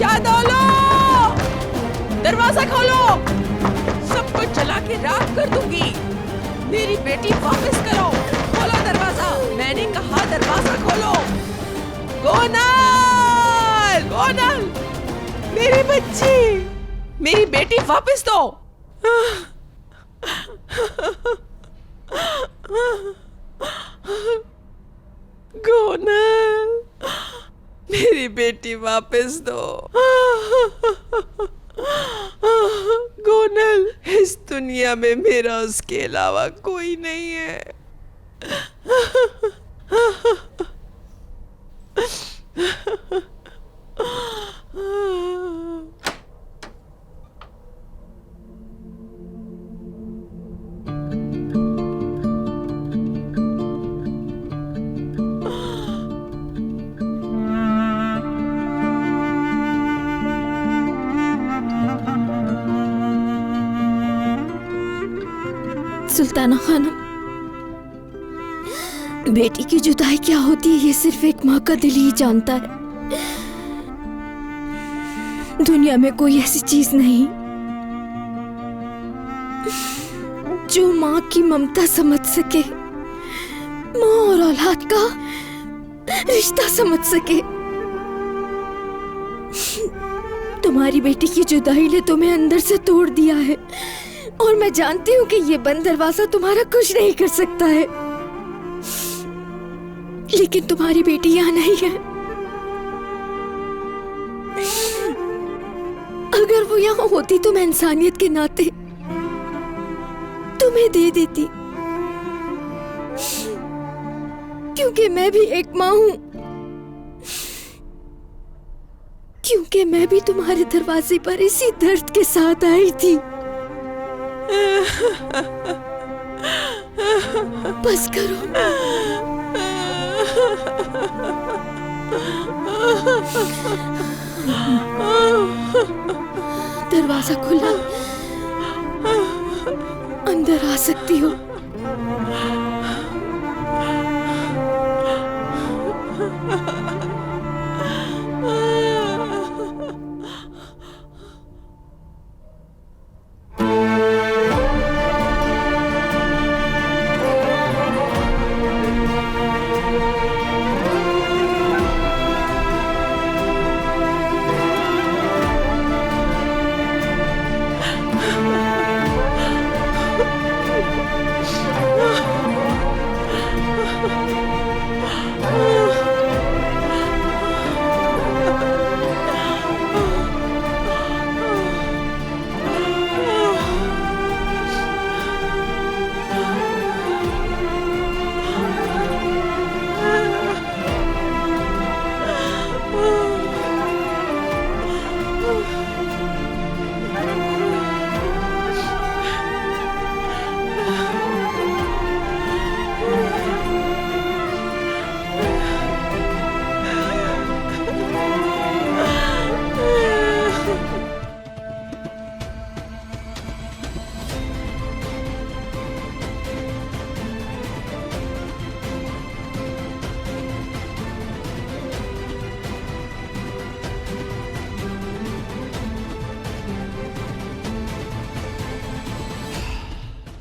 शादोलो, दरवाजा खोलो, सब कुछ जला के राख कर दूंगी। मेरी बेटी वापस करो, खोलो दरवाजा, मैंने कहा दरवाजा खोलो। गोनल, गोनल, मेरी बच्ची, मेरी बेटी वापस दो। गोनल, मेरी बेटी वापस दो। गोनल, इस दुनिया में मेरा उसके अलावा कोई नहीं है। सुल्ताना खानम, बेटी की जुदाई क्या होती है ये सिर्फ एक माँ का दिल ही जानता है। दुनिया में कोई ऐसी चीज नहीं जो माँ की ममता समझ सके, माँ और औलाद का रिश्ता समझ सके। तुम्हारी बेटी की जुदाई ने तुम्हें अंदर से तोड़ दिया है और मैं जानती हूँ कि ये बंद दरवाजा तुम्हारा कुछ नहीं कर सकता है, लेकिन तुम्हारी बेटी यहाँ नहीं है। अगर वो यहाँ होती तो मैं इंसानियत के नाते तुम्हें दे देती, क्योंकि मैं भी एक माँ हूँ, क्योंकि मैं भी तुम्हारे दरवाजे पर इसी दर्द के साथ आई थी। बस करो, दरवाजा खुला, अंदर आ सकती हो।